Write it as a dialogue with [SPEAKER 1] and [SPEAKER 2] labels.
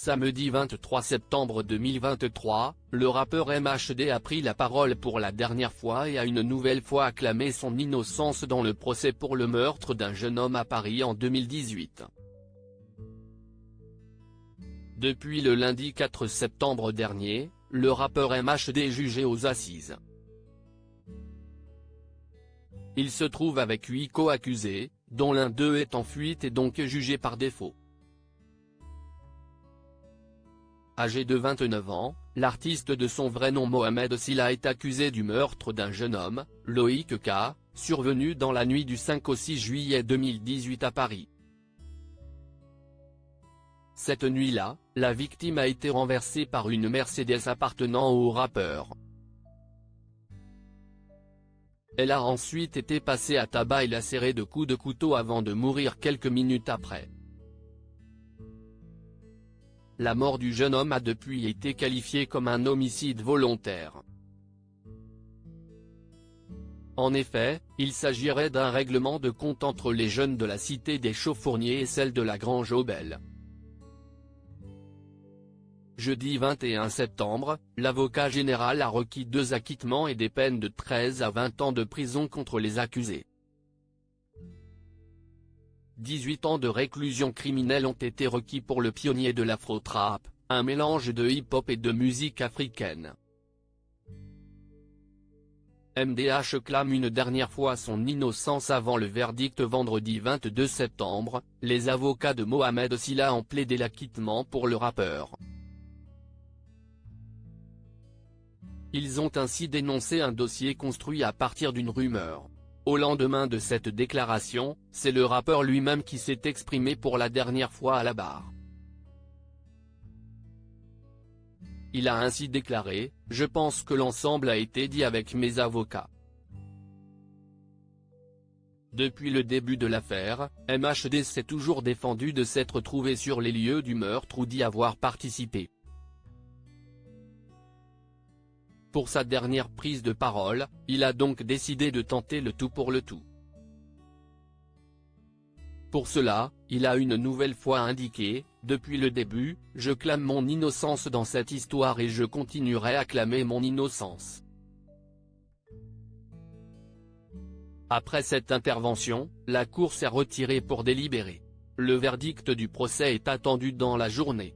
[SPEAKER 1] Samedi 23 septembre 2023, le rappeur MHD a pris la parole pour la dernière fois et a une nouvelle fois acclamé son innocence dans le procès pour le meurtre d'un jeune homme à Paris en 2018. Depuis le lundi 4 septembre dernier, le rappeur MHD est jugé aux assises. Il se trouve avec 8 co-accusés, dont l'un d'eux est en fuite et donc jugé par défaut. Âgé de 29 ans, l'artiste de son vrai nom Mohamed Sylla est accusé du meurtre d'un jeune homme, Loïc K, survenu dans la nuit du 5 au 6 juillet 2018 à Paris. Cette nuit-là, la victime a été renversée par une Mercedes appartenant au rappeur. Elle a ensuite été passée à tabac et lacérée de coups de couteau avant de mourir quelques minutes après. La mort du jeune homme a depuis été qualifiée comme un homicide volontaire. En effet, il s'agirait d'un règlement de compte entre les jeunes de la cité des Chaufourniers et celle de la Grange aux Belles. Jeudi 21 septembre, l'avocat général a requis 2 acquittements et des peines de 13 à 20 ans de prison contre les accusés. 18 ans de réclusion criminelle ont été requis pour le pionnier de l'afro-trap, un mélange de hip-hop et de musique africaine. MDH clame une dernière fois son innocence avant le verdict vendredi 22 septembre, les avocats de Mohamed Sylla ont plaidé l'acquittement pour le rappeur. Ils ont ainsi dénoncé un dossier construit à partir d'une rumeur. Au lendemain de cette déclaration, c'est le rappeur lui-même qui s'est exprimé pour la dernière fois à la barre. Il a ainsi déclaré « Je pense que l'ensemble a été dit avec mes avocats ». Depuis le début de l'affaire, MHD s'est toujours défendu de s'être trouvé sur les lieux du meurtre ou d'y avoir participé. Pour sa dernière prise de parole, il a donc décidé de tenter le tout pour le tout. Pour cela, il a une nouvelle fois indiqué « Depuis le début, je clame mon innocence dans cette histoire et je continuerai à clamer mon innocence ». Après cette intervention, la cour s'est retirée pour délibérer. Le verdict du procès est attendu dans la journée.